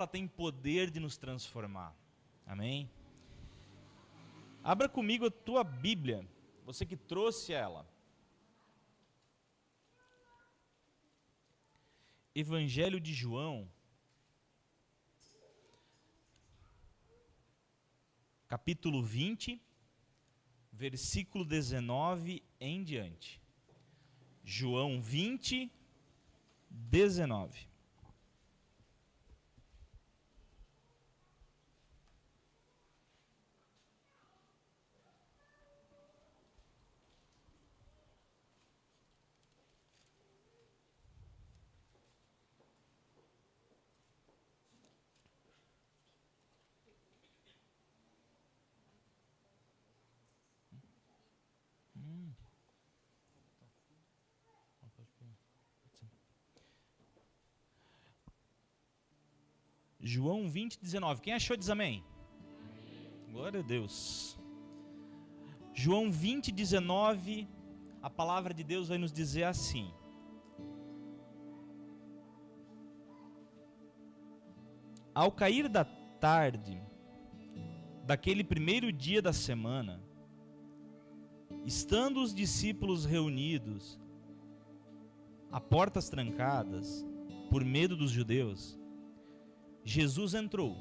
ela tem poder de nos transformar. Amém? Abra comigo a tua Bíblia, você que trouxe ela. Evangelho de João, capítulo 20, versículo 19 em diante. João 20, 19. João 20, 19. Quem achou diz amém? Glória a Deus. João 20, 19, a palavra de Deus vai nos dizer assim: ao cair da tarde daquele primeiro dia da semana, estando os discípulos reunidos, a portas trancadas, por medo dos judeus, Jesus entrou,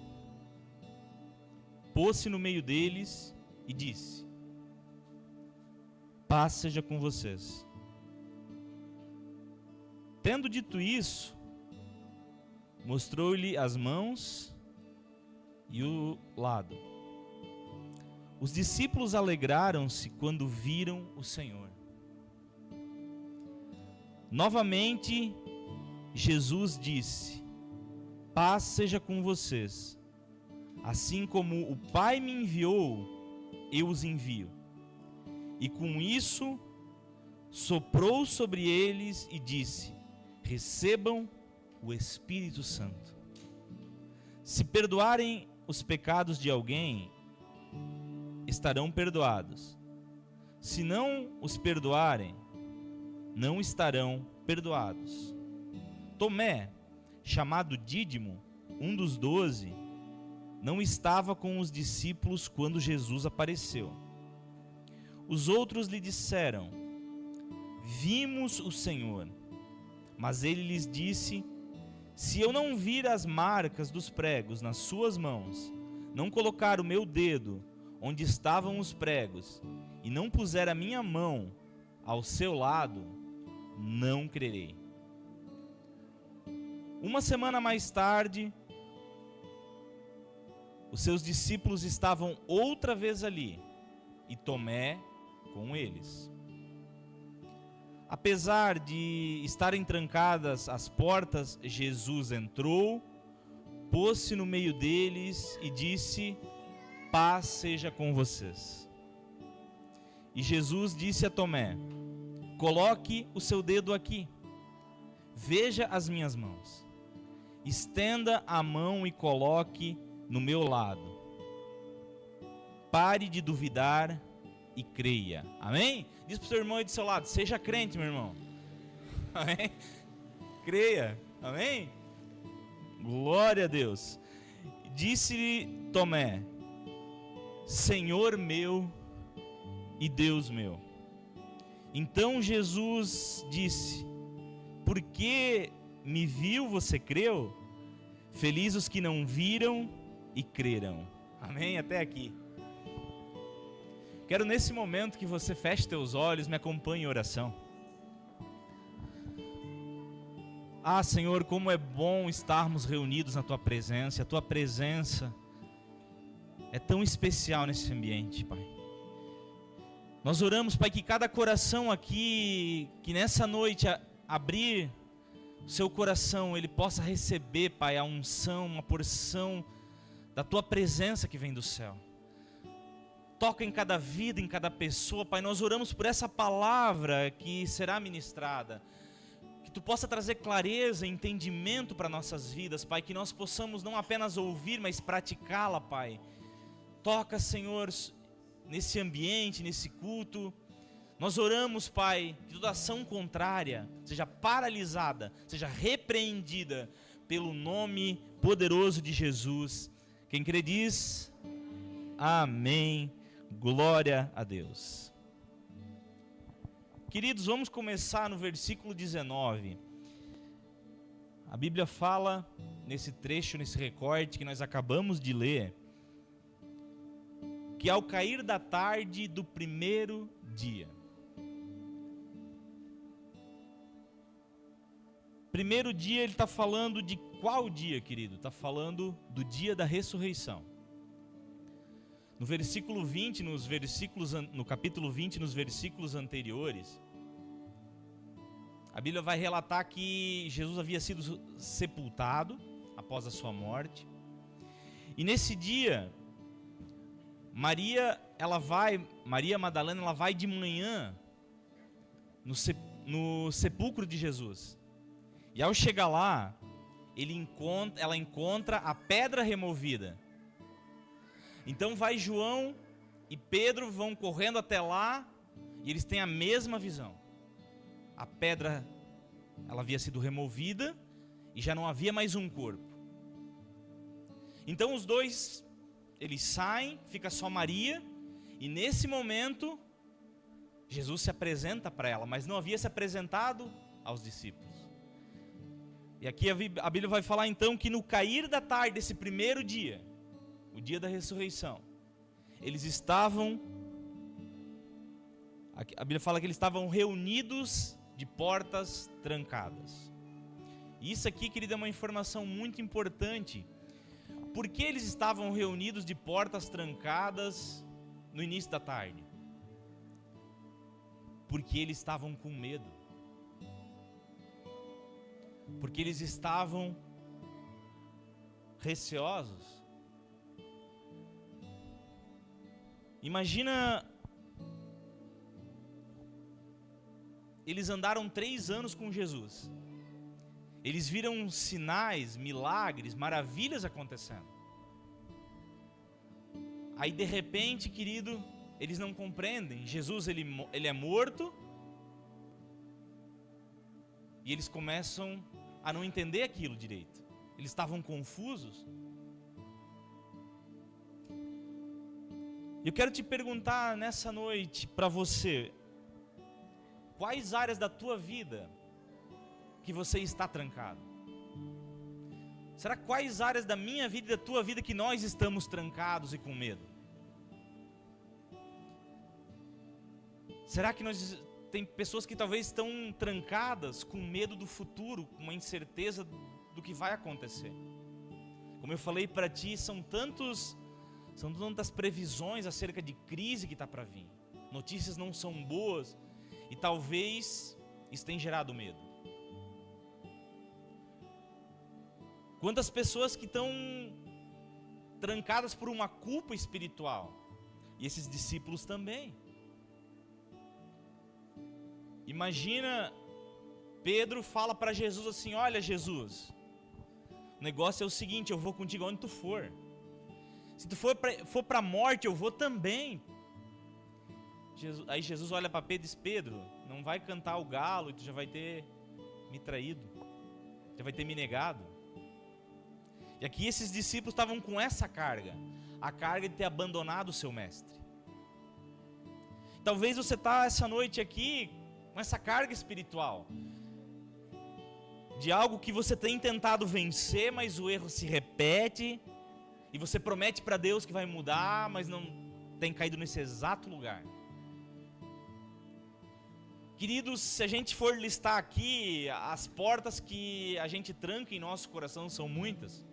pôs-se no meio deles e disse: paz seja com vocês. Tendo dito isso, mostrou-lhe as mãos e o lado. Os discípulos alegraram-se quando viram o Senhor. Novamente, Jesus disse: paz seja com vocês. Assim como o Pai me enviou, eu os envio. E com isso, soprou sobre eles e disse: recebam o Espírito Santo. Se perdoarem os pecados de alguém, estarão perdoados. Se não os perdoarem, não estarão perdoados. Tomé, chamado Dídimo, um dos 12, não estava com os discípulos quando Jesus apareceu. Os outros lhe disseram: vimos o Senhor. Mas ele lhes disse: se eu não vir as marcas dos pregos nas suas mãos, não colocar o meu dedo onde estavam os pregos, e não puser a minha mão ao seu lado, não crerei. Uma semana mais tarde, os seus discípulos estavam outra vez ali, e Tomé com eles. Apesar de estarem trancadas as portas, Jesus entrou, pôs-se no meio deles e disse: paz seja com vocês. E Jesus disse a Tomé: coloque o seu dedo aqui, veja as minhas mãos, estenda a mão e coloque no meu lado. Pare de duvidar e creia. Amém? Diz para o seu irmão aí do seu lado: seja crente, meu irmão. Amém? Creia. Amém? Glória a Deus. Disse-lhe Tomé: Senhor meu e Deus meu. Então Jesus disse: porque me viu, você creu? Felizes os que não viram e creram. Amém? Até aqui. Quero nesse momento que você feche teus olhos, me acompanhe em oração. Ah, Senhor, como é bom estarmos reunidos na Tua presença. A Tua presença é tão especial nesse ambiente, Pai. Nós oramos, Pai, que cada coração aqui, que nessa noite abrir o seu coração, ele possa receber, Pai, a unção, uma porção da Tua presença que vem do céu. Toca em cada vida, em cada pessoa, Pai. Nós oramos por essa palavra que será ministrada, que Tu possa trazer clareza e entendimento para nossas vidas, Pai. Que nós possamos não apenas ouvir, mas praticá-la, Pai. Toca, Senhor, nesse ambiente, nesse culto. Nós oramos, Pai, que toda ação contrária seja paralisada, seja repreendida pelo nome poderoso de Jesus. Quem crê diz amém. Glória a Deus. Queridos, vamos começar no versículo 19. A Bíblia fala nesse trecho, nesse recorte que nós acabamos de ler, que ao cair da tarde do primeiro dia. Primeiro dia, ele está falando de qual dia, querido? Está falando do dia da ressurreição. No versículo 20, no capítulo 20, nos versículos anteriores, a Bíblia vai relatar que Jesus havia sido sepultado após a sua morte. E nesse dia, Maria Madalena, ela vai de manhã no sepulcro de Jesus. E ao chegar lá, ela encontra a pedra removida. Então vai João e Pedro, vão correndo até lá, e eles têm a mesma visão. A pedra, ela havia sido removida e já não havia mais um corpo. Então os dois, eles saem, fica só Maria, e nesse momento Jesus se apresenta para ela, mas não havia se apresentado aos discípulos. E aqui a Bíblia vai falar então que no cair da tarde desse primeiro dia, o dia da ressurreição, eles estavam, a Bíblia fala que eles estavam reunidos de portas trancadas. E isso aqui, querido, é uma informação muito importante. Por que eles estavam reunidos de portas trancadas no início da tarde? Porque eles estavam com medo. Porque eles estavam receosos. Imagina, eles andaram 3 anos com Jesus. Eles viram sinais, milagres, maravilhas acontecendo. Aí de repente, querido, eles não compreendem. Jesus, ele é morto. E eles começam a não entender aquilo direito. Eles estavam confusos. Eu quero te perguntar nessa noite para você, quais áreas da tua vida que você está trancado? Será quais áreas da minha vida e da tua vida que nós estamos trancados e com medo? Será que tem pessoas que talvez estão trancadas com medo do futuro, com uma incerteza do que vai acontecer? Como eu falei para ti, são tantas previsões acerca de crise que está para vir. Notícias não são boas e talvez isso tenha gerado medo. Quantas pessoas que estão trancadas por uma culpa espiritual, e esses discípulos também. Imagina, Pedro fala para Jesus assim: olha Jesus, o negócio é o seguinte, eu vou contigo onde tu for. Se tu for para a morte, eu vou também. Aí Jesus olha para Pedro e diz: Pedro, não vai cantar o galo e tu já vai ter me traído, já vai ter me negado. E aqui esses discípulos estavam com essa carga, a carga de ter abandonado o seu mestre. Talvez você está essa noite aqui com essa carga espiritual, de algo que você tem tentado vencer, mas o erro se repete, e você promete para Deus que vai mudar, mas não tem caído nesse exato lugar. Queridos, se a gente for listar aqui, as portas que a gente tranca em nosso coração são muitas.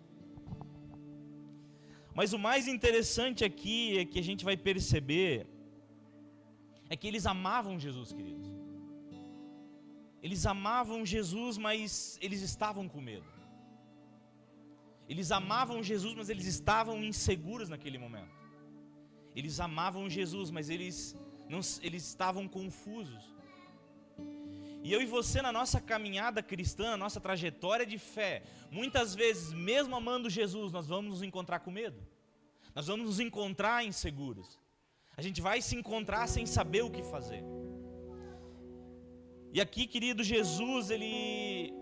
Mas o mais interessante aqui é que a gente vai perceber é que eles amavam Jesus, queridos. Eles amavam Jesus, mas eles estavam com medo. Eles amavam Jesus, mas eles estavam inseguros naquele momento. Eles amavam Jesus, mas eles estavam confusos. E eu e você, na nossa caminhada cristã, na nossa trajetória de fé, muitas vezes, mesmo amando Jesus, nós vamos nos encontrar com medo. Nós vamos nos encontrar inseguros. A gente vai se encontrar sem saber o que fazer. E aqui, querido, Jesus, ele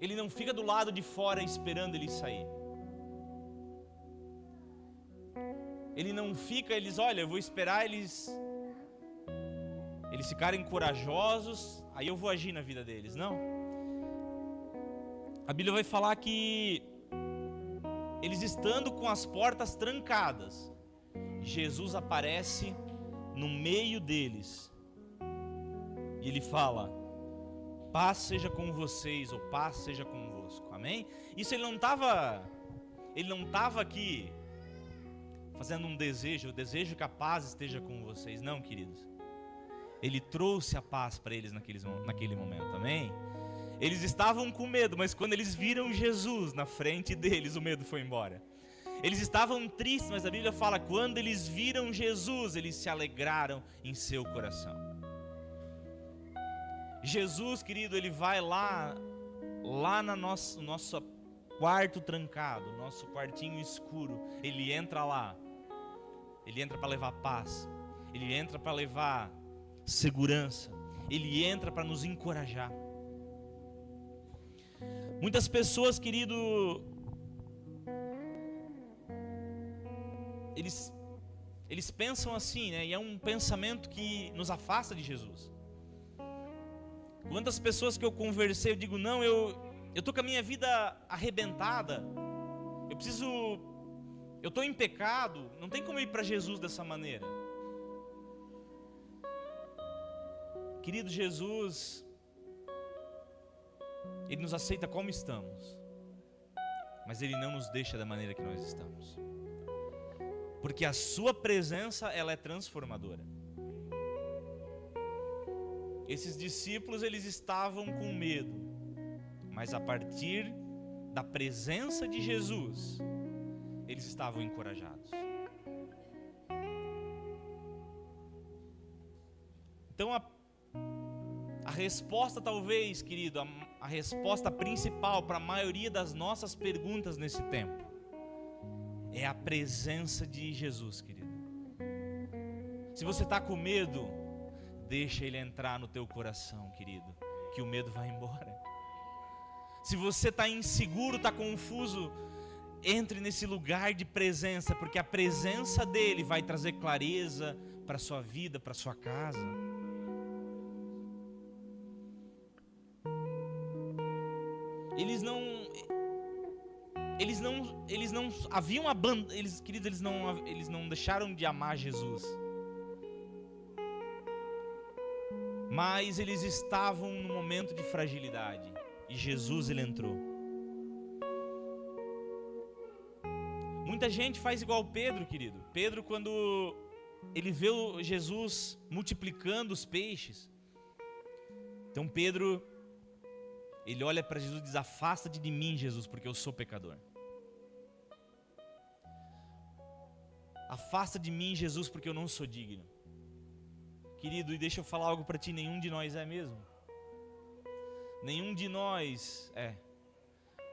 Ele não fica do lado de fora esperando ele sair. Ele não fica, olha, eu vou esperar eles ficarem corajosos, aí eu vou agir na vida deles. Não. A Bíblia vai falar que eles estando com as portas trancadas, Jesus aparece no meio deles. E ele fala: paz seja com vocês, ou paz seja convosco. Amém? Isso ele não estava aqui fazendo um desejo, eu desejo que a paz esteja com vocês. Não, queridos. Ele trouxe a paz para eles naquele momento. Amém? Eles estavam com medo, mas quando eles viram Jesus na frente deles, o medo foi embora. Eles estavam tristes, mas a Bíblia fala: quando eles viram Jesus, eles se alegraram em seu coração. Jesus, querido, ele vai lá no nosso quarto trancado, nosso quartinho escuro. Ele entra lá. Ele entra para levar paz. Ele entra para levar segurança. Ele entra para nos encorajar. Muitas pessoas, querido, eles pensam assim, né? E é um pensamento que nos afasta de Jesus. Quantas pessoas que eu conversei, eu digo: não, eu tô com a minha vida arrebentada. Eu tô em pecado, não tem como ir para Jesus dessa maneira. Querido, Jesus, Ele nos aceita como estamos, mas Ele não nos deixa da maneira que nós estamos, porque a sua presença, ela é transformadora. Esses discípulos, eles estavam com medo, mas a partir da presença de Jesus, eles estavam encorajados. Então a resposta, talvez, querido, a resposta principal para a maioria das nossas perguntas nesse tempo é a presença de Jesus, querido. Se você está com medo, deixa Ele entrar no teu coração, querido, que o medo vai embora. Se você está inseguro, está confuso, entre nesse lugar de presença, porque a presença dEle vai trazer clareza para a sua vida, para a sua casa. Eles não haviam abandonado, queridos, eles não deixaram de amar Jesus. Mas eles estavam num momento de fragilidade, e Jesus, Ele entrou. Muita gente faz igual Pedro, querido. Pedro, quando ele vê Jesus multiplicando os peixes, então Pedro, ele olha para Jesus e diz: afasta-te de mim, Jesus, porque eu sou pecador. Afasta de mim, Jesus, porque eu não sou digno. Querido, e deixa eu falar algo para ti: nenhum de nós é mesmo. Nenhum de nós é.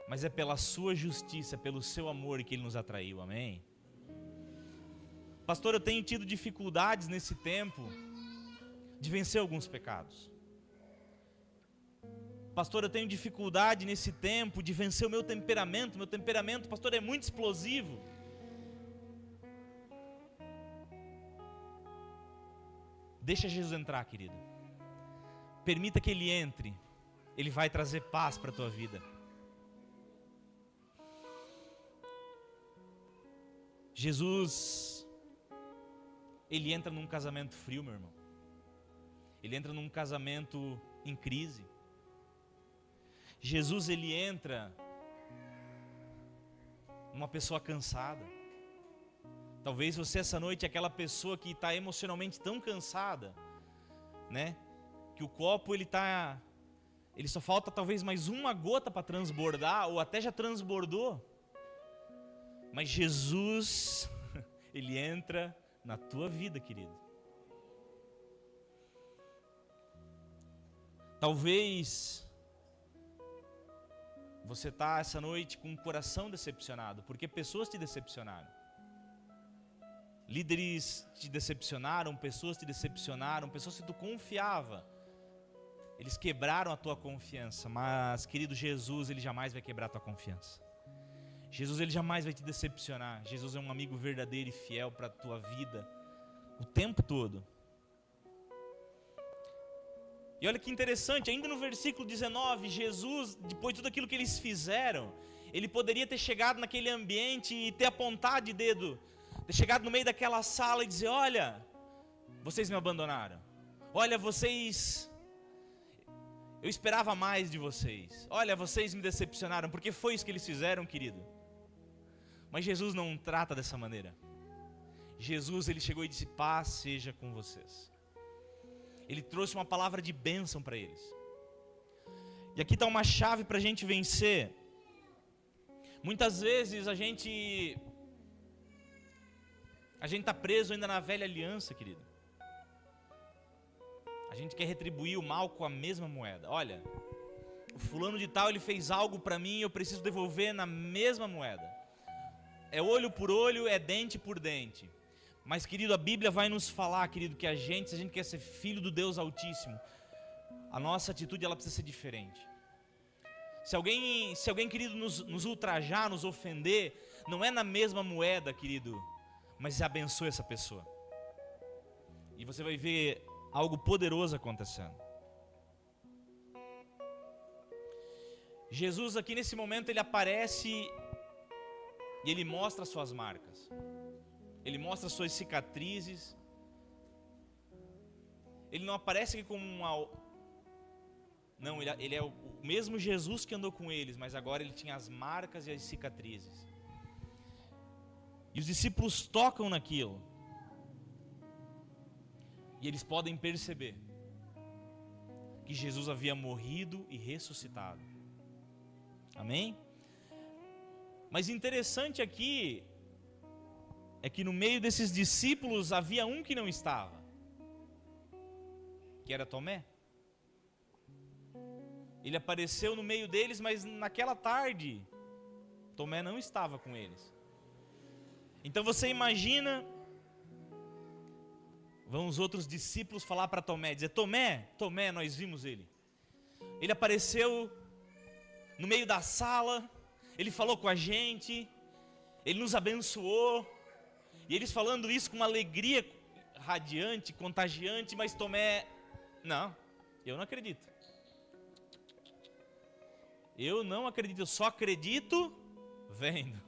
Mas é pela sua justiça, pelo seu amor que Ele nos atraiu, amém? Pastor, eu tenho tido dificuldades nesse tempo de vencer alguns pecados. Pastor, eu tenho dificuldade nesse tempo de vencer o meu temperamento. Meu temperamento, pastor, é muito explosivo. Deixa Jesus entrar, querido. Permita que Ele entre. Ele vai trazer paz para a tua vida. Jesus, Ele entra num casamento frio, meu irmão. Ele entra num casamento em crise. Jesus, Ele entra numa pessoa cansada. Talvez você essa noite é aquela pessoa que está emocionalmente tão cansada, né? Que o copo ele só falta talvez mais uma gota para transbordar, ou até já transbordou. Mas Jesus, Ele entra na tua vida, querido. Talvez você está essa noite com o coração decepcionado, porque pessoas te decepcionaram. Líderes te decepcionaram, pessoas que tu confiava, Eles quebraram a tua confiança, mas, querido, Jesus, ele jamais vai quebrar a tua confiança. Jesus, ele jamais vai te decepcionar. Jesus é um amigo verdadeiro e fiel para a tua vida o tempo todo. E olha que interessante, ainda no versículo 19, Jesus, depois de tudo aquilo que eles fizeram, ele poderia ter chegado naquele ambiente e ter apontado de dedo, ter chegado no meio daquela sala e dizer: olha, vocês me abandonaram. Olha, eu esperava mais de vocês. Olha, vocês me decepcionaram, porque foi isso que eles fizeram, querido. Mas Jesus não trata dessa maneira. Jesus, ele chegou e disse: paz seja com vocês. Ele trouxe uma palavra de bênção para eles. E aqui está uma chave para a gente vencer. Muitas vezes a gente está preso ainda na velha aliança, querido. A gente quer retribuir o mal com a mesma moeda. Olha, o fulano de tal, ele fez algo para mim, eu preciso devolver na mesma moeda. É olho por olho, é dente por dente. Mas, querido, a Bíblia vai nos falar, querido, que se a gente quer ser filho do Deus Altíssimo, a nossa atitude, ela precisa ser diferente. Se alguém, querido, nos ultrajar, nos ofender, não é na mesma moeda, querido, mas abençoe essa pessoa. E você vai ver algo poderoso acontecendo. Jesus aqui nesse momento, ele aparece e ele mostra as suas marcas. Ele mostra as suas cicatrizes. Ele não aparece aqui como Não, ele é o mesmo Jesus que andou com eles, mas agora ele tinha as marcas e as cicatrizes. E os discípulos tocam naquilo. E eles podem perceber que Jesus havia morrido e ressuscitado. Amém? Mas interessante aqui é que no meio desses discípulos havia um que não estava, que era Tomé. Ele apareceu no meio deles, mas naquela tarde Tomé não estava com eles. Então você imagina, vão os outros discípulos falar para Tomé, dizer: Tomé, nós vimos ele. Ele apareceu no meio da sala, ele falou com a gente, ele nos abençoou. E eles falando isso com uma alegria radiante, contagiante, mas Tomé: não, eu não acredito. Eu não acredito, eu só acredito vendo.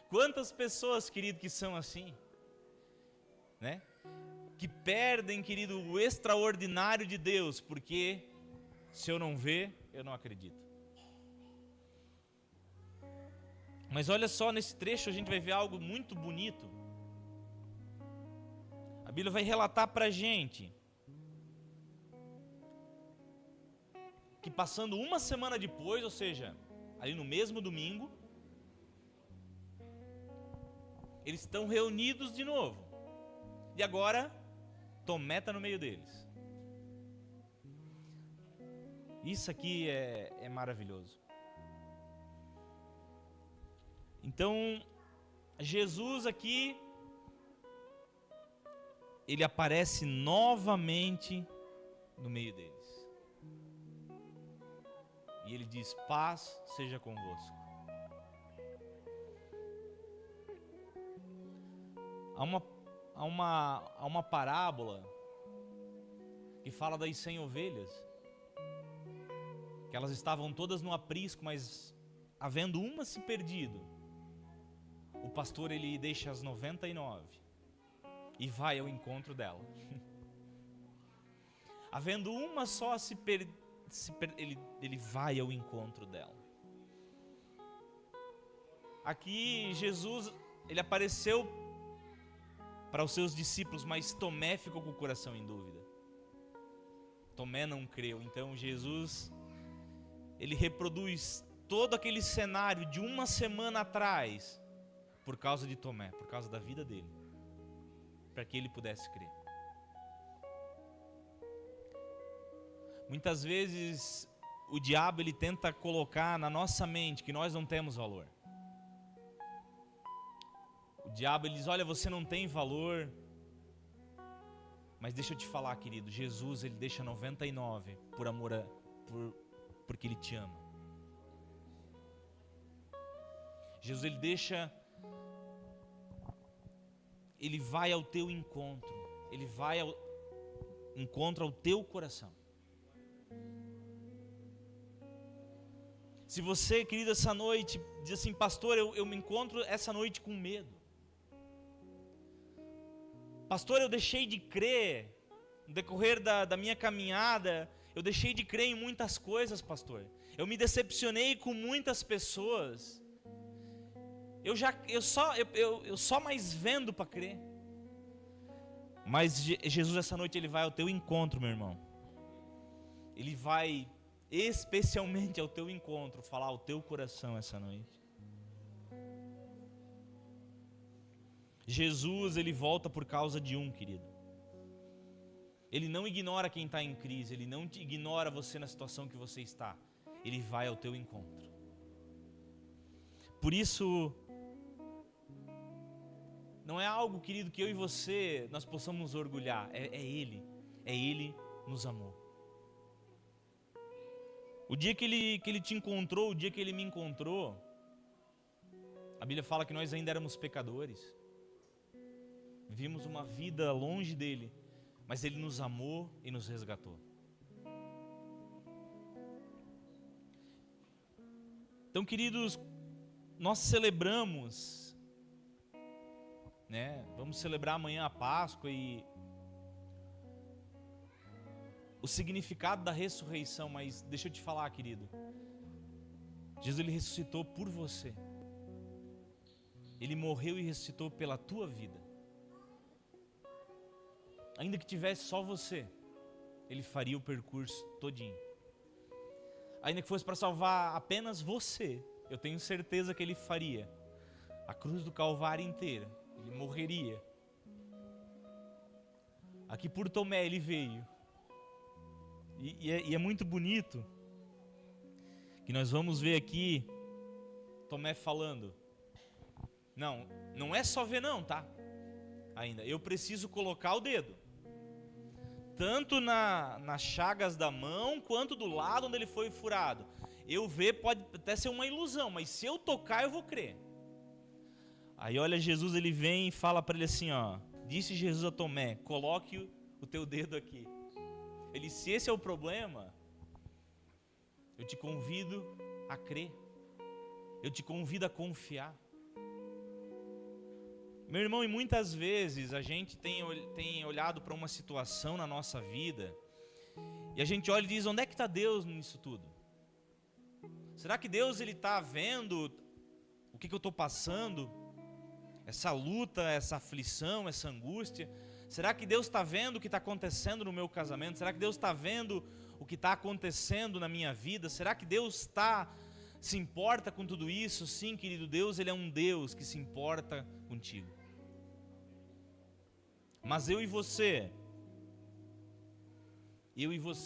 Quantas pessoas, querido, que são assim, né? Que perdem, querido, o extraordinário de Deus, porque se eu não ver, eu não acredito. Mas olha só, nesse trecho a gente vai ver algo muito bonito. A Bíblia vai relatar para a gente que passando uma semana depois, ou seja, ali no mesmo domingo, eles estão reunidos de novo. E agora, Tomé está no meio deles. Isso aqui é maravilhoso. Então, Jesus aqui, ele aparece novamente no meio deles. E ele diz: paz seja convosco. Há uma parábola que fala das 100 ovelhas, que elas estavam todas no aprisco, mas havendo uma se perdido, o pastor ele deixa as 99 e vai ao encontro dela. Havendo uma só ele vai ao encontro dela. Aqui Jesus, ele apareceu para os seus discípulos, mas Tomé ficou com o coração em dúvida. Tomé não creu. Então Jesus, ele reproduz todo aquele cenário de uma semana atrás, por causa de Tomé, por causa da vida dele, para que ele pudesse crer. Muitas vezes o diabo ele tenta colocar na nossa mente que nós não temos valor. O diabo ele diz: olha, você não tem valor. Mas deixa eu te falar, querido, Jesus, ele deixa 99 por amor porque ele te ama. Jesus, ele vai ao teu encontro, ele vai ao encontro ao teu coração. Se você, querido, essa noite diz assim, pastor, eu me encontro essa noite com medo. Pastor, eu deixei de crer no decorrer da minha caminhada, eu deixei de crer em muitas coisas, pastor. Eu me decepcionei com muitas pessoas. Eu só mais vendo para crer. Mas Jesus essa noite ele vai ao teu encontro, meu irmão. Ele vai especialmente ao teu encontro, falar ao teu coração essa noite. Jesus, ele volta por causa de querido. Ele não ignora quem está em crise, ele não ignora você na situação que você está. Ele vai ao teu encontro. Por isso, não é algo, querido, que eu e você nós possamos nos orgulhar. É Ele nos amou. O dia que ele te encontrou, o dia que Ele me encontrou, a Bíblia fala que nós ainda éramos pecadores. Vivimos uma vida longe dEle, mas Ele nos amou e nos resgatou. Então, queridos, nós celebramos, né? Vamos celebrar amanhã a Páscoa e o significado da ressurreição, mas deixa eu te falar, querido. Jesus, ele ressuscitou por você. Ele morreu e ressuscitou pela tua vida. Ainda que tivesse só você, ele faria o percurso todinho. Ainda que fosse para salvar apenas você, eu tenho certeza que ele faria a cruz do Calvário inteira. Ele morreria. Aqui por Tomé ele veio. E é muito bonito que nós vamos ver aqui Tomé falando. Não é só ver não, tá? Ainda, eu preciso colocar o dedo. Tanto nas chagas da mão, quanto do lado onde ele foi furado. Eu ver pode até ser uma ilusão, mas se eu tocar eu vou crer. Aí olha Jesus, ele vem e fala para ele assim, ó. Disse Jesus a Tomé, coloque o teu dedo aqui. Ele, se esse é o problema, eu te convido a crer. Eu te convido a confiar. Meu irmão, e muitas vezes a gente tem olhado para uma situação na nossa vida e a gente olha e diz, onde é que está Deus nisso tudo? Será que Deus ele está vendo o que eu estou passando? Essa luta, essa aflição, essa angústia? Será que Deus está vendo o que está acontecendo no meu casamento? Será que Deus está vendo o que está acontecendo na minha vida? Será que Deus se importa com tudo isso? Sim, querido, Deus ele é um Deus que se importa contigo. Mas eu e você,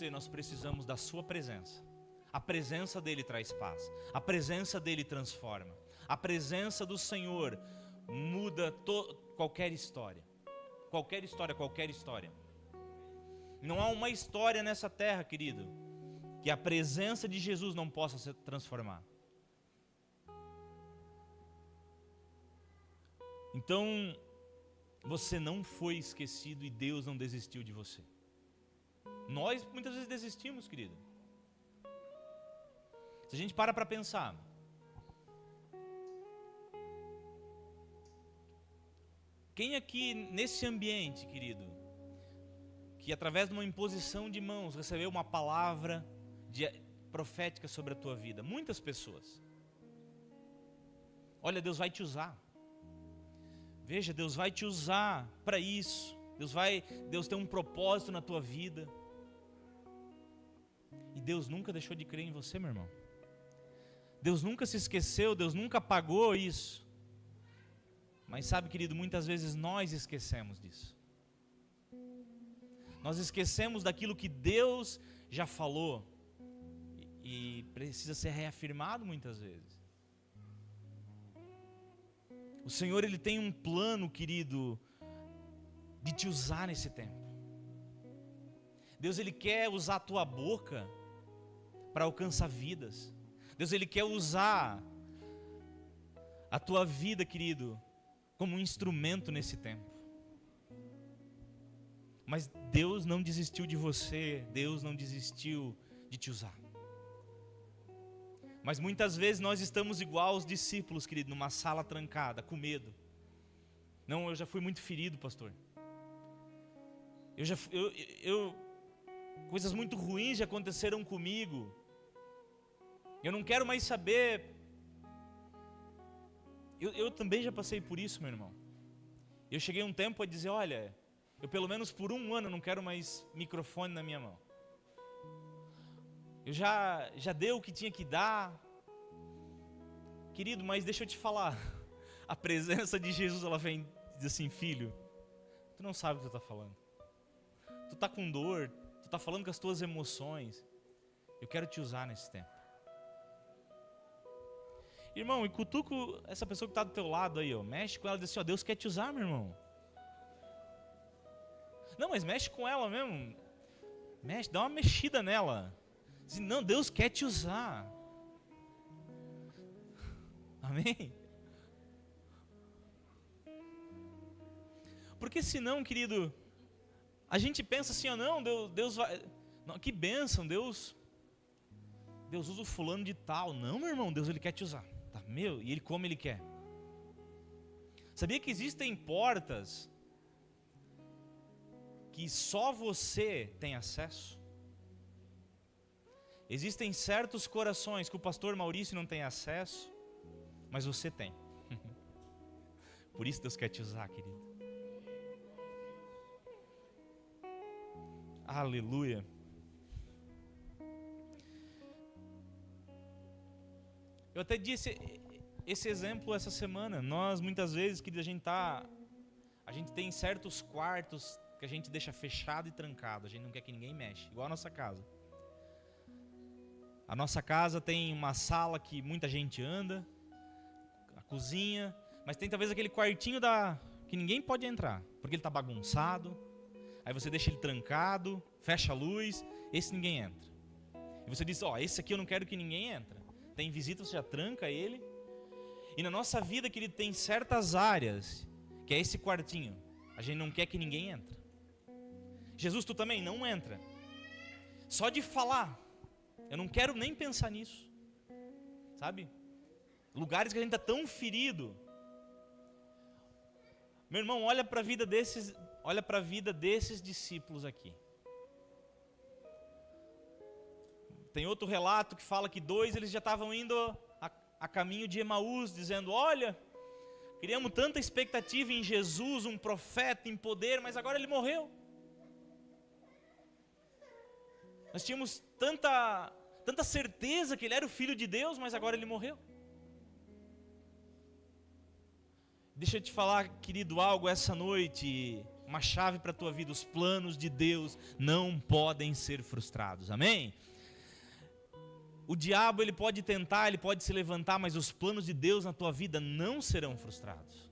nós precisamos da sua presença. A presença dele traz paz. A presença dele transforma. A presença do Senhor muda qualquer história. Qualquer história. Não há uma história nessa terra, querido, que a presença de Jesus não possa se transformar. Então, você não foi esquecido e Deus não desistiu de você. Nós muitas vezes desistimos, querido. Se a gente para pensar, quem aqui nesse ambiente, querido, que através de uma imposição de mãos recebeu uma palavra profética sobre a tua vida? Muitas pessoas. Olha, Deus vai te usar. Veja, Deus vai te usar para isso. Deus tem um propósito na tua vida. E Deus nunca deixou de crer em você, meu irmão. Deus nunca se esqueceu, Deus nunca apagou isso. Mas sabe, querido, muitas vezes nós esquecemos disso. Nós esquecemos daquilo que Deus já falou. E precisa ser reafirmado muitas vezes. O Senhor, ele tem um plano, querido, de te usar nesse tempo. Deus, Ele quer usar a tua boca para alcançar vidas. Deus, Ele quer usar a tua vida, querido, como um instrumento nesse tempo. Mas Deus não desistiu de você, Deus não desistiu de te usar. Mas muitas vezes nós estamos igual aos discípulos, querido, numa sala trancada, com medo. Não, eu já fui muito ferido, pastor. Coisas muito ruins já aconteceram comigo. Eu não quero mais saber. Eu também já passei por isso, meu irmão. Eu cheguei um tempo a dizer, olha, eu pelo menos por um ano não quero mais microfone na minha mão. Eu já dei o que tinha que dar. Querido, mas deixa eu te falar. A presença de Jesus, ela vem e diz assim, filho, tu não sabe o que tu está falando. Tu está com dor, tu está falando com as tuas emoções. Eu quero te usar nesse tempo. Irmão, e cutuca essa pessoa que está do teu lado aí, ó. Mexe com ela e diz assim, ó, Deus quer te usar, meu irmão. Não, mas mexe com ela mesmo. Mexe, dá uma mexida nela. Diz, não, Deus quer te usar. Amém? Porque senão, querido, a gente pensa assim, ó, não, Deus vai... Não, que bênção, Deus usa o fulano de tal. Não, meu irmão, Deus, Ele quer te usar. Tá, meu, e Ele como Ele quer. Sabia que existem portas que só você tem acesso? Existem certos corações que o pastor Maurício não tem acesso, mas você tem. Por isso Deus quer te usar, querido. Aleluia. Eu até disse esse exemplo essa semana. Nós muitas vezes, querido, a gente tem certos quartos que a gente deixa fechado e trancado. A gente não quer que ninguém mexa, igual a nossa casa. A nossa casa tem uma sala que muita gente anda, a cozinha, mas tem talvez aquele quartinho que ninguém pode entrar, porque ele está bagunçado. Aí você deixa ele trancado, fecha a luz, esse ninguém entra. E você diz, ó, esse aqui eu não quero que ninguém entra. Tem visita, você já tranca ele. E na nossa vida, querido, tem certas áreas, que é esse quartinho, a gente não quer que ninguém entre. Jesus, tu também não entra. Só de falar, eu não quero nem pensar nisso. Sabe? Lugares que a gente está tão ferido. Meu irmão, olha para a vida desses discípulos aqui. Tem outro relato que fala que 2 eles já estavam indo a caminho de Emaús, dizendo, olha, criamos tanta expectativa em Jesus, um profeta em poder, mas agora ele morreu. Nós tínhamos tanta certeza que ele era o Filho de Deus, mas agora ele morreu. Deixa eu te falar, querido, algo essa noite, uma chave para a tua vida. Os planos de Deus não podem ser frustrados, amém? O diabo, ele pode tentar, ele pode se levantar, mas os planos de Deus na tua vida não serão frustrados.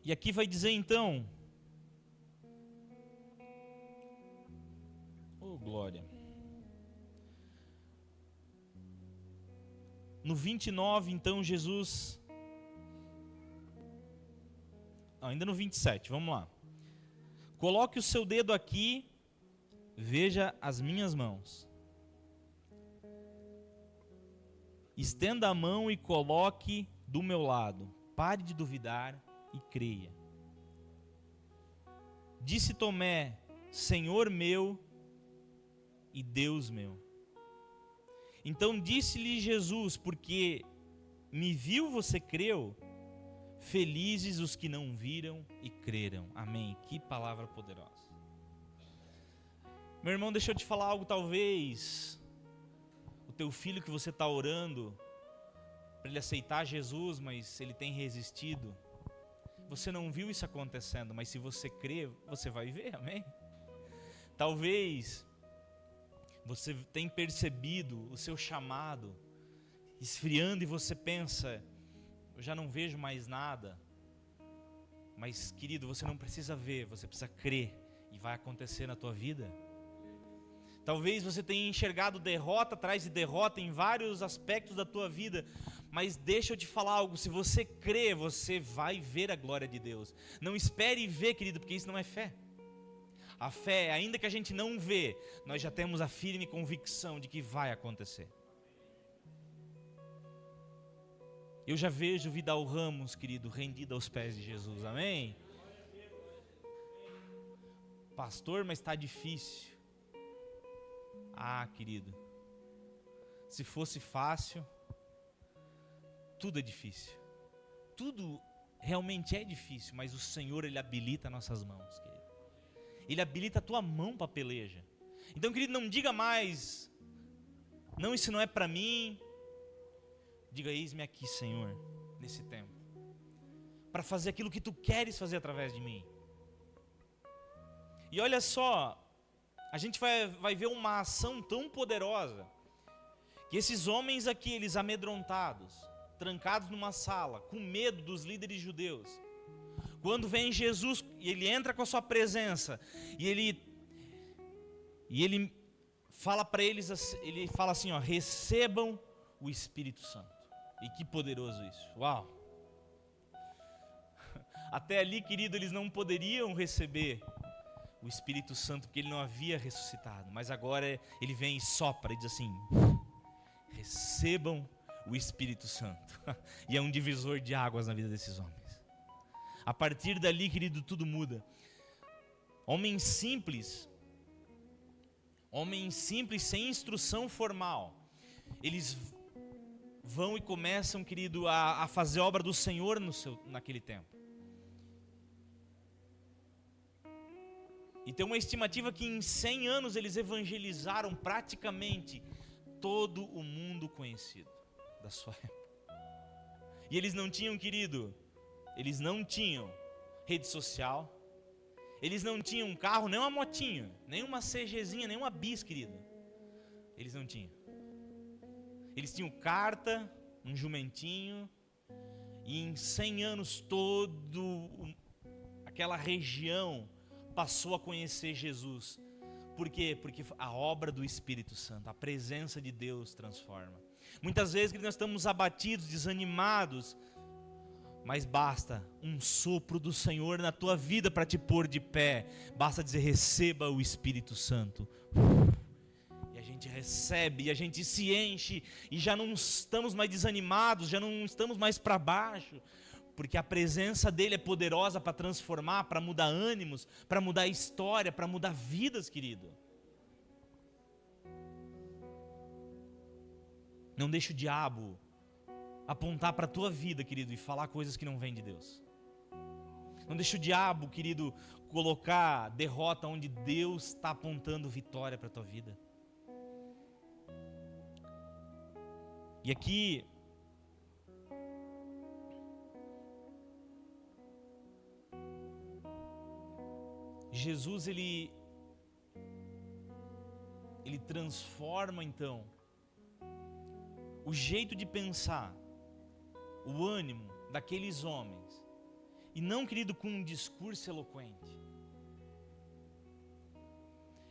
E aqui vai dizer então, oh glória, no 29 então Jesus, ainda no 27, vamos lá. Coloque o seu dedo aqui, veja as minhas mãos. Estenda a mão e coloque do meu lado. Pare de duvidar e creia. Disse Tomé, Senhor meu e Deus meu. Então disse-lhe Jesus, porque me viu, você creu? Felizes os que não viram e creram. Amém. Que palavra poderosa. Meu irmão, deixa eu te falar algo. Talvez o teu filho que você está orando para ele aceitar Jesus, mas ele tem resistido. Você não viu isso acontecendo, mas se você crer, você vai ver, amém? Talvez você tenha percebido o seu chamado esfriando e você pensa, eu já não vejo mais nada. Mas, querido, você não precisa ver, você precisa crer e vai acontecer na tua vida. Talvez você tenha enxergado derrota atrás de derrota em vários aspectos da tua vida, mas deixa eu te falar algo, se você crê, você vai ver a glória de Deus. Não espere ver, querido, porque isso não é fé. A fé, ainda que a gente não vê, nós já temos a firme convicção de que vai acontecer. Eu já vejo Vidal Ramos, querido, rendido aos pés de Jesus, amém? Pastor, mas está difícil. Ah, querido, se fosse fácil, tudo é difícil. Tudo realmente é difícil, mas o Senhor, Ele habilita nossas mãos, querido. Ele habilita a tua mão para a peleja. Então, querido, não diga mais, não, isso não é para mim. Diga, eis-me aqui, Senhor, nesse tempo, para fazer aquilo que Tu queres fazer através de mim. E olha só, a gente vai ver uma ação tão poderosa, que esses homens aqui, eles amedrontados, trancados numa sala, com medo dos líderes judeus, quando vem Jesus, e Ele entra com a sua presença, e ele fala para eles, Ele fala assim, ó, recebam o Espírito Santo. E que poderoso isso, uau! Até ali, querido, eles não poderiam receber o Espírito Santo, porque Ele não havia ressuscitado, mas agora Ele vem e sopra e diz assim, recebam o Espírito Santo. E é um divisor de águas na vida desses homens. A partir dali, querido, tudo muda. Homens simples sem instrução formal, eles vão e começam, querido, a fazer obra do Senhor naquele tempo. E tem uma estimativa que em 100 anos eles evangelizaram praticamente todo o mundo conhecido da sua época. E eles não tinham, querido, eles não tinham rede social, eles não tinham um carro, nem uma motinha, nem uma CGzinha, nem uma bis, querido. Eles não tinham. Eles tinham carta, um jumentinho, e em 100 anos aquela região passou a conhecer Jesus. Por quê? Porque a obra do Espírito Santo, a presença de Deus transforma. Muitas vezes nós estamos abatidos, desanimados, mas basta um sopro do Senhor na tua vida para te pôr de pé. Basta dizer, receba o Espírito Santo. E a gente recebe, e a gente se enche, e já não estamos mais desanimados, já não estamos mais para baixo, porque a presença dele é poderosa para transformar, para mudar ânimos, para mudar história, para mudar vidas, querido. Não deixe o diabo apontar para a tua vida, querido, e falar coisas que não vêm de Deus. Não deixe o diabo, querido, colocar derrota onde Deus está apontando vitória para a tua vida. E aqui Jesus, ele transforma então o jeito de pensar, o ânimo daqueles homens, e não, querido, com um discurso eloquente.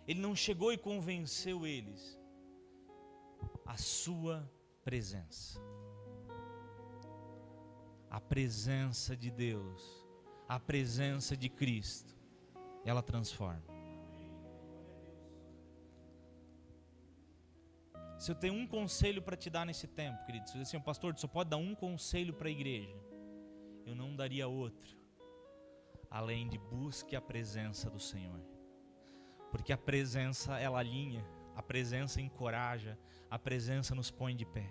Ele não chegou e convenceu eles, a sua presença, a presença de Deus, a presença de Cristo, ela transforma. Se eu tenho um conselho para te dar nesse tempo, querido, se você diz assim, pastor, tu só pode dar um conselho para a igreja, eu não daria outro, além de busque a presença do Senhor, porque a presença, ela alinha, a presença encoraja, a presença nos põe de pé.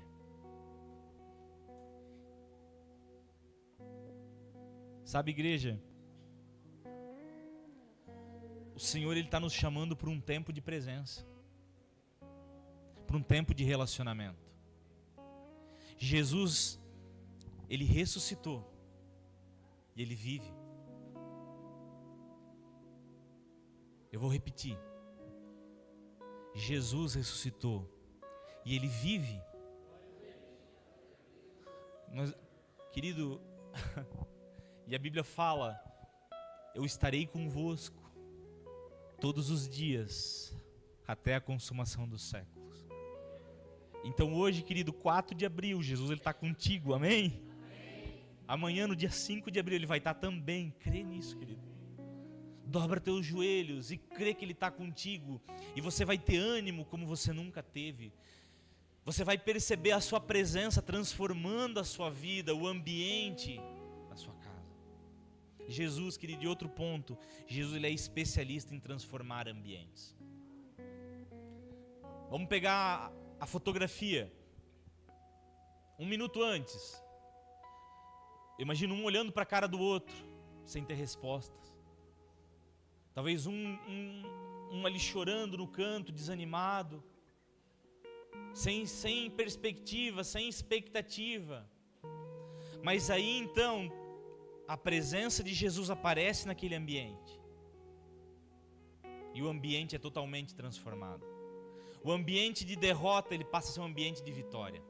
Sabe, igreja, o Senhor, Ele está nos chamando para um tempo de presença, para um tempo de relacionamento. Jesus, Ele ressuscitou e Ele vive. Eu vou repetir. Jesus ressuscitou e Ele vive. Querido, e a Bíblia fala: eu estarei convosco todos os dias, até a consumação dos séculos. Então hoje, querido, 4 de abril, Jesus está contigo, amém? Amanhã, no dia 5 de abril, Ele vai estar também. Crê nisso, querido. Dobra teus joelhos e crê que Ele está contigo. E você vai ter ânimo como você nunca teve. Você vai perceber a sua presença transformando a sua vida, o ambiente da sua casa. Jesus, querido, e outro ponto, Jesus, Ele é especialista em transformar ambientes. Vamos pegar a fotografia. 1 minuto antes. Imagina um olhando para a cara do outro, sem ter respostas. Talvez um ali chorando no canto, desanimado, sem perspectiva, sem expectativa. Mas aí então, a presença de Jesus aparece naquele ambiente. E o ambiente é totalmente transformado. O ambiente de derrota, ele passa a ser um ambiente de vitória.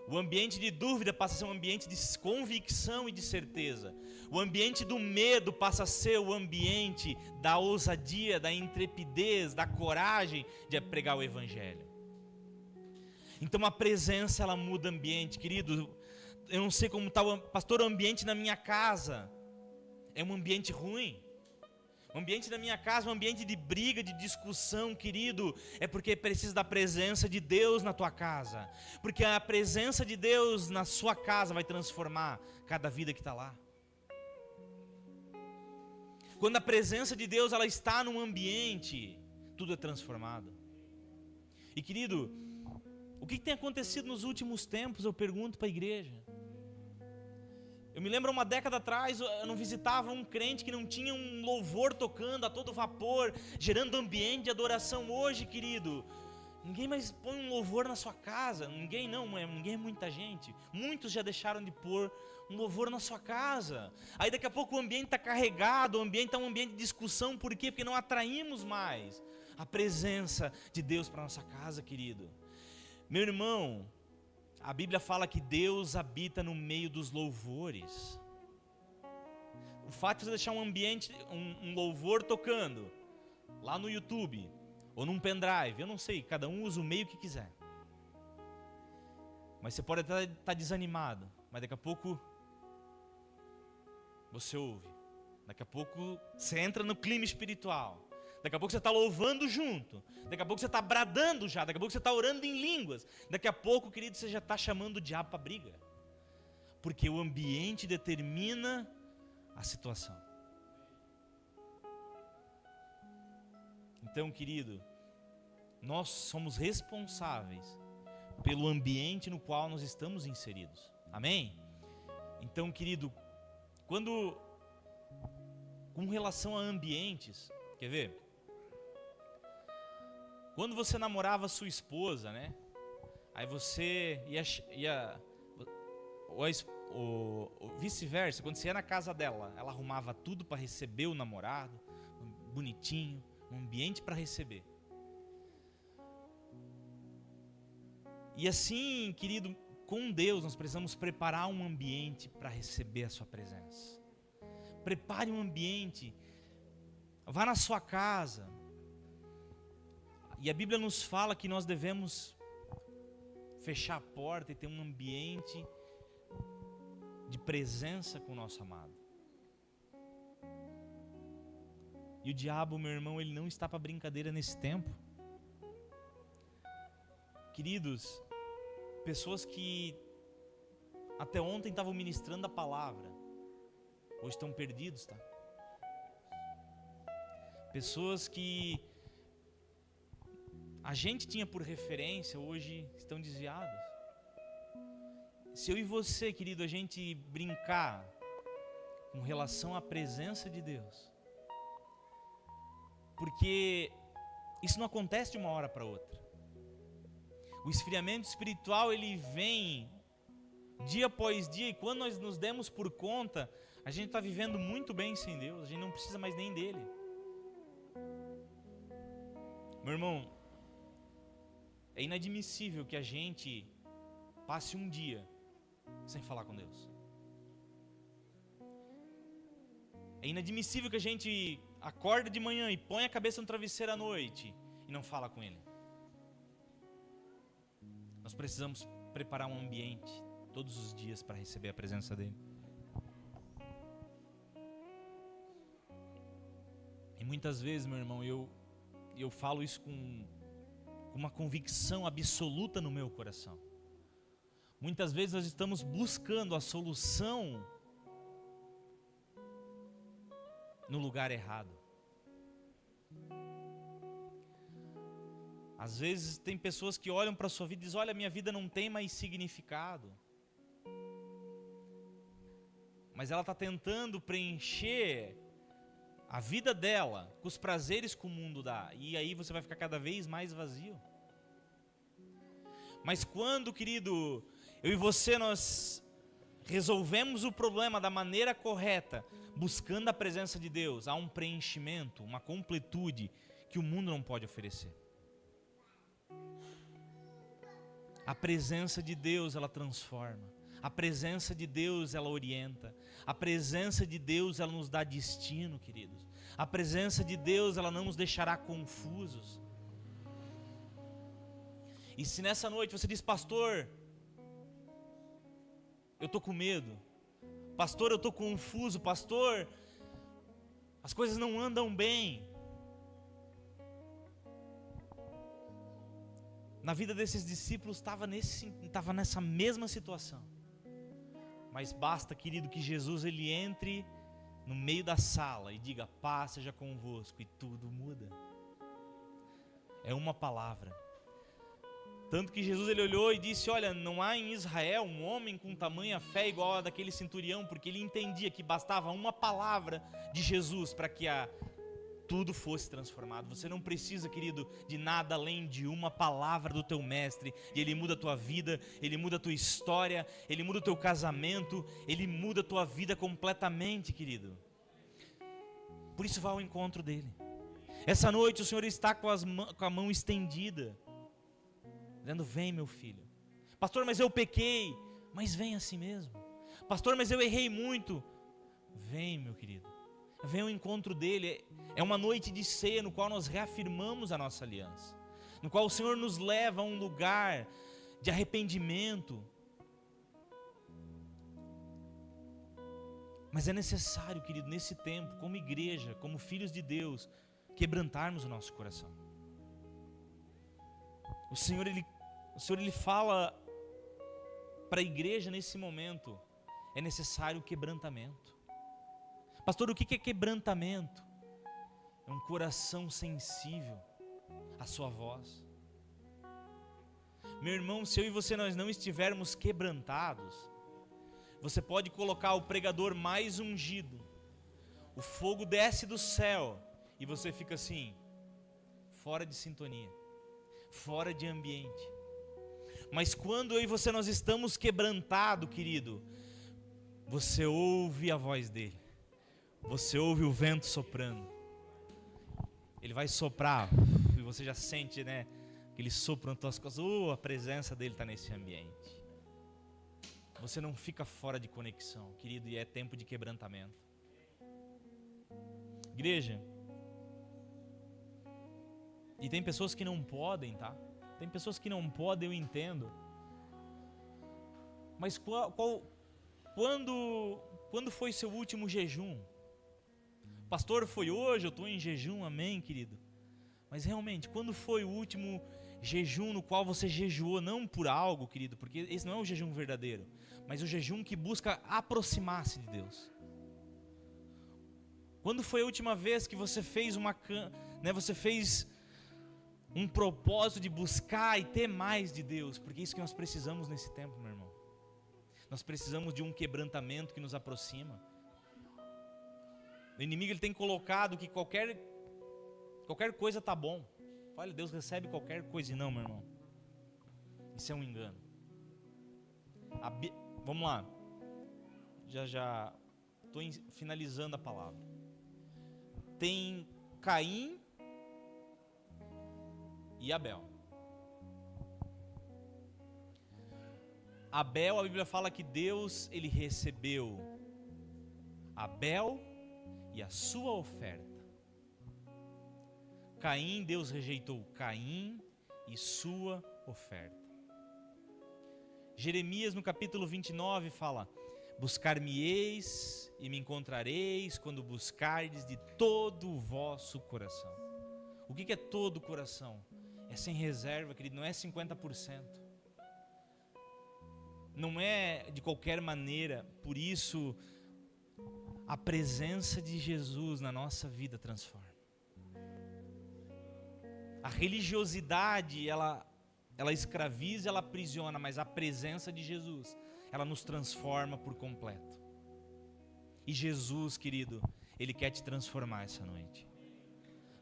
O ambiente de dúvida passa a ser um ambiente de convicção e de certeza. O ambiente do medo passa a ser o ambiente da ousadia, da intrepidez, da coragem de pregar o Evangelho. Então a presença, ela muda o ambiente, querido. Eu não sei como está, pastor, o ambiente na minha casa é um ambiente ruim. O ambiente da minha casa é um ambiente de briga, de discussão, querido. É porque precisa da presença de Deus na tua casa. Porque a presença de Deus na sua casa vai transformar cada vida que está lá. Quando a presença de Deus, ela está num ambiente, tudo é transformado. E querido, o que tem acontecido nos últimos tempos, eu pergunto para a igreja. Eu me lembro, uma década atrás, eu não visitava um crente que não tinha um louvor tocando a todo vapor, gerando ambiente de adoração. Hoje, querido, ninguém mais põe um louvor na sua casa. Ninguém é muita gente. Muitos já deixaram de pôr um louvor na sua casa. Aí daqui a pouco o ambiente está carregado, o ambiente está um ambiente de discussão. Por quê? Porque não atraímos mais a presença de Deus para a nossa casa, querido. Meu irmão, a Bíblia fala que Deus habita no meio dos louvores. O fato de você deixar um ambiente, um louvor tocando lá no YouTube ou num pendrive, eu não sei, cada um usa o meio que quiser. Mas você pode até estar desanimado, mas daqui a pouco você ouve. Daqui a pouco você entra no clima espiritual. Daqui a pouco você está louvando junto. Daqui a pouco você está bradando já. Daqui a pouco você está orando em línguas. Daqui a pouco, querido, você já está chamando o diabo para briga. Porque o ambiente determina a situação. Então, querido, nós somos responsáveis pelo ambiente no qual nós estamos inseridos. Amém? Então, querido, com relação a ambientes, quer ver? Quando você namorava sua esposa, né? Aí você ou vice-versa, quando você ia na casa dela, ela arrumava tudo para receber o namorado, bonitinho, um ambiente para receber. E assim, querido, com Deus nós precisamos preparar um ambiente para receber a sua presença. Prepare um ambiente, vá na sua casa. E a Bíblia nos fala que nós devemos fechar a porta e ter um ambiente de presença com o nosso amado. E o diabo, meu irmão, ele não está para brincadeira nesse tempo. Queridos, pessoas que até ontem estavam ministrando a palavra, hoje estão perdidos, tá? Pessoas que a gente tinha por referência, hoje estão desviados. Se eu e você, querido, a gente brincar com relação à presença de Deus, porque isso não acontece de uma hora para outra. O esfriamento espiritual, ele vem dia após dia, e quando nós nos demos por conta, a gente está vivendo muito bem sem Deus, a gente não precisa mais nem dele. Meu irmão, é inadmissível que a gente passe um dia sem falar com Deus. É inadmissível que a gente acorda de manhã e põe a cabeça no travesseiro à noite e não fala com Ele. Nós precisamos preparar um ambiente todos os dias para receber a presença dEle. E muitas vezes, meu irmão, eu falo isso com uma convicção absoluta no meu coração. Muitas vezes nós estamos buscando a solução no lugar errado. Às vezes tem pessoas que olham para a sua vida e dizem: olha, minha vida não tem mais significado. Mas ela está tentando preencher a vida dela com os prazeres que o mundo dá. E aí você vai ficar cada vez mais vazio. Mas quando, querido, eu e você, nós resolvemos o problema da maneira correta, buscando a presença de Deus, há um preenchimento, uma completude que o mundo não pode oferecer. A presença de Deus, ela transforma. A presença de Deus, ela orienta. A presença de Deus, ela nos dá destino, queridos. A presença de Deus, ela não nos deixará confusos. E se nessa noite você diz: pastor, eu estou com medo. Pastor, eu estou confuso. Pastor, as coisas não andam bem. Na vida desses discípulos estava nessa mesma situação. Mas basta, querido, que Jesus ele entre no meio da sala e diga: paz seja convosco, e tudo muda. É uma palavra. Tanto que Jesus ele olhou e disse: olha, não há em Israel um homem com tamanha fé igual a daquele centurião, porque ele entendia que bastava uma palavra de Jesus para que tudo fosse transformado. Você não precisa, querido, de nada além de uma palavra do teu mestre, e ele muda a tua vida, ele muda a tua história, ele muda o teu casamento, ele muda a tua vida completamente, querido. Por isso vá ao encontro dele. Essa noite o Senhor está com a mão estendida, dizendo: vem, meu filho. Pastor, mas eu pequei. Mas vem assim mesmo. Pastor, mas eu errei muito. Vem, meu querido. Vem ao encontro dele. É uma noite de ceia no qual nós reafirmamos a nossa aliança, no qual o Senhor nos leva a um lugar de arrependimento. Mas é necessário, querido, nesse tempo, como igreja, como filhos de Deus, quebrantarmos o nosso coração. O Senhor ele fala para a igreja nesse momento: é necessário quebrantamento. Pastor, o que é quebrantamento? É um coração sensível à sua voz. Meu irmão, se eu e você nós não estivermos quebrantados, você pode colocar o pregador mais ungido, o fogo desce do céu e você fica assim, fora de sintonia, fora de ambiente. Mas quando eu e você nós estamos quebrantados, querido, você ouve a voz dele, você ouve o vento soprando. Ele vai soprar e você já sente, né, aquele sopro nas tuas costas. A presença dele está nesse ambiente. Você não fica fora de conexão, querido, e é tempo de quebrantamento. Igreja, e tem pessoas que não podem, tá? Tem pessoas que não podem, eu entendo. Mas quando foi seu último jejum? Pastor, foi hoje, eu estou em jejum, amém, querido. Mas realmente, quando foi o último jejum no qual você jejuou, não por algo, querido, porque esse não é o jejum verdadeiro, mas o jejum que busca aproximar-se de Deus? Quando foi a última vez que você fez você fez um propósito de buscar e ter mais de Deus? Porque é isso que nós precisamos nesse tempo, meu irmão. Nós precisamos de um quebrantamento que nos aproxima. O inimigo ele tem colocado que qualquer coisa tá bom. Olha, Deus recebe qualquer coisa. E não, meu irmão, isso é um engano. Vamos lá, já estou finalizando a palavra. Tem Caim e Abel. Abel, a Bíblia fala que Deus, ele recebeu Abel e a sua oferta. Caim, Deus rejeitou Caim e sua oferta. Jeremias no capítulo 29 fala: buscar-me-eis e me encontrareis quando buscardes de todo o vosso coração. O que é todo o coração? É sem reserva, querido, não é 50%. Não é de qualquer maneira. Por isso, a presença de Jesus na nossa vida transforma. A religiosidade, ela escraviza, ela aprisiona, mas a presença de Jesus, ela nos transforma por completo. E Jesus, querido, ele quer te transformar essa noite.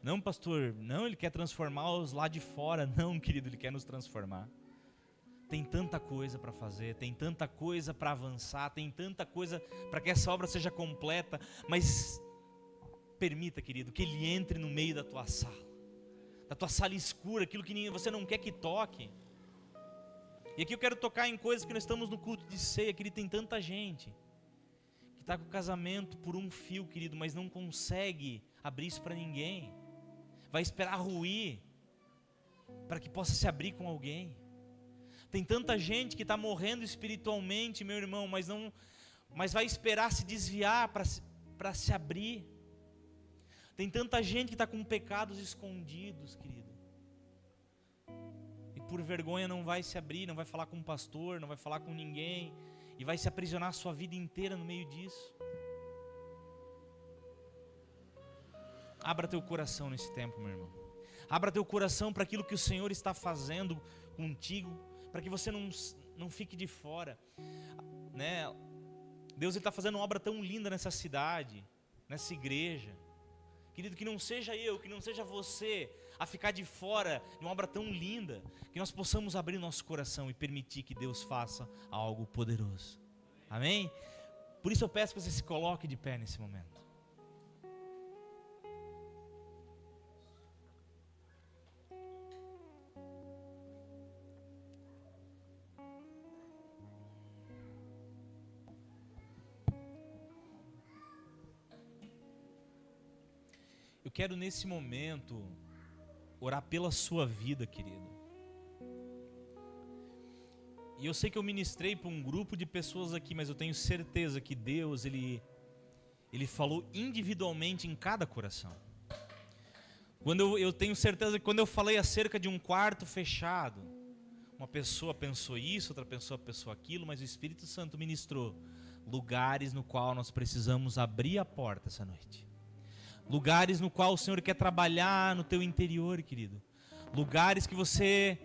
Não, pastor, não, ele quer transformar os lá de fora. Não, querido, ele quer nos transformar. Tem tanta coisa para fazer, tem tanta coisa para avançar, tem tanta coisa para que essa obra seja completa, mas permita, querido, que ele entre no meio da tua sala escura, aquilo que você não quer que toque. E aqui eu quero tocar em coisas que nós estamos no culto de ceia, querido. Tem tanta gente que está com o casamento por um fio, querido, mas não consegue abrir isso para ninguém. Vai esperar ruir para que possa se abrir com alguém. Tem tanta gente que está morrendo espiritualmente, meu irmão, mas vai esperar se desviar para se abrir. Tem tanta gente que está com pecados escondidos, querido, e por vergonha não vai se abrir, não vai falar com um pastor, não vai falar com ninguém, e vai se aprisionar a sua vida inteira no meio disso. Abra teu coração nesse tempo, meu irmão. Abra teu coração para aquilo que o Senhor está fazendo contigo, para que você não fique de fora, né? Deus está fazendo uma obra tão linda nessa cidade, nessa igreja. Querido, que não seja eu, que não seja você a ficar de fora de uma obra tão linda, que nós possamos abrir nosso coração e permitir que Deus faça algo poderoso. Amém? Por isso eu peço que você se coloque de pé nesse momento. Eu quero nesse momento orar pela sua vida, querido. E eu sei que eu ministrei para um grupo de pessoas aqui, mas eu tenho certeza que Deus, Ele falou individualmente em cada coração. Eu tenho certeza que quando eu falei acerca de um quarto fechado, uma pessoa pensou isso, outra pessoa pensou aquilo, mas o Espírito Santo ministrou lugares no qual nós precisamos abrir a porta essa noite. Lugares no qual o Senhor quer trabalhar no teu interior, querido. Lugares que você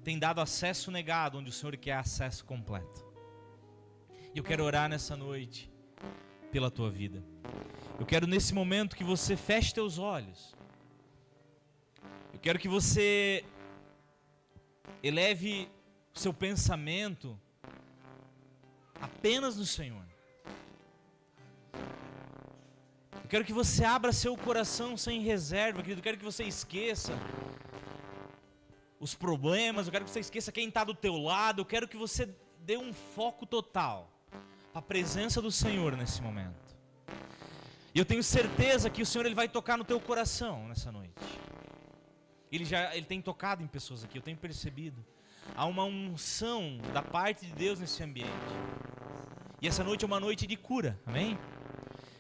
tem dado acesso negado, onde o Senhor quer acesso completo. E eu quero orar nessa noite pela tua vida. Eu quero nesse momento que você feche teus olhos. Eu quero que você eleve o seu pensamento apenas no Senhor. Eu quero que você abra seu coração sem reserva, querido. Eu quero que você esqueça os problemas, eu quero que você esqueça quem está do teu lado. Eu quero que você dê um foco total à presença do Senhor nesse momento. E eu tenho certeza que o Senhor, Ele vai tocar no teu coração nessa noite. Ele tem tocado em pessoas aqui, eu tenho percebido. Há uma unção da parte de Deus nesse ambiente. E essa noite é uma noite de cura, amém?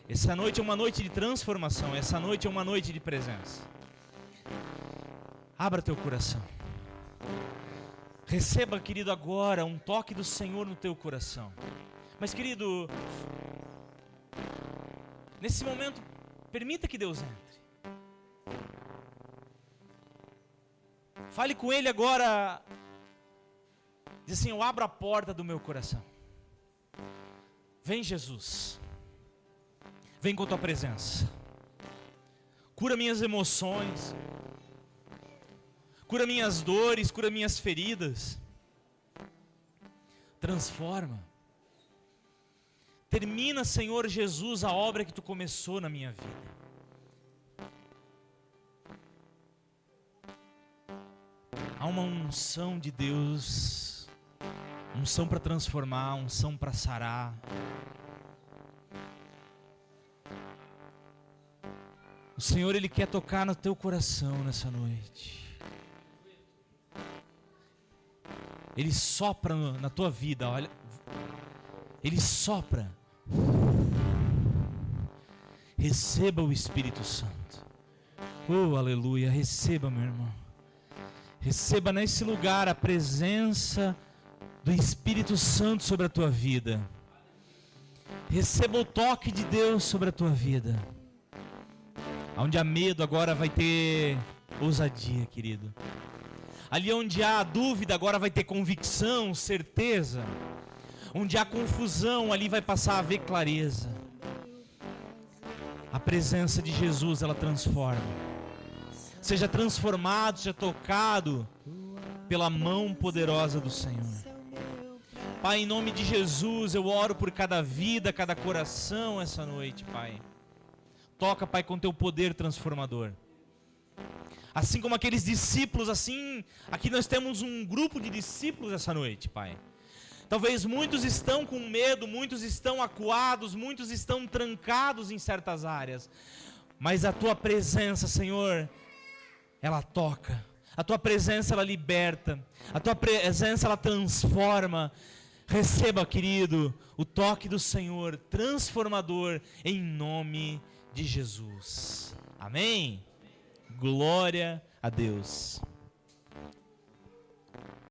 Essa noite é uma noite de transformação. Essa noite é uma noite de presença. Abra teu coração. Receba, querido, agora um toque do Senhor no teu coração. Mas, querido, nesse momento, permita que Deus entre. Fale com Ele agora. Diz assim: eu abro a porta do meu coração. Vem, Jesus. Vem com a tua presença. Cura minhas emoções. Cura minhas dores, cura minhas feridas. Transforma. Termina, Senhor Jesus, a obra que tu começou na minha vida. Há uma unção de Deus Unção para transformar, unção para sarar. O Senhor, Ele quer tocar no teu coração nessa noite. Ele sopra na tua vida, olha. Ele sopra. Receba o Espírito Santo. Oh, aleluia. Receba, meu irmão. Receba nesse lugar a presença do Espírito Santo sobre a tua vida. Receba o toque de Deus sobre a tua vida. Onde há medo, agora vai ter ousadia, querido. Ali onde há dúvida, agora vai ter convicção, certeza. Onde há confusão, ali vai passar a haver clareza. A presença de Jesus, ela transforma. Seja transformado, seja tocado pela mão poderosa do Senhor. Pai, em nome de Jesus, eu oro por cada vida, cada coração essa noite, Pai. Toca, Pai, com teu poder transformador. Assim como aqueles discípulos, assim, aqui nós temos um grupo de discípulos essa noite, Pai. Talvez muitos estão com medo, muitos estão acuados, muitos estão trancados em certas áreas. Mas a tua presença, Senhor, ela toca. A tua presença, ela liberta. A tua presença, ela transforma. Receba, querido, o toque do Senhor transformador em nome de Jesus. Amém? Glória a Deus.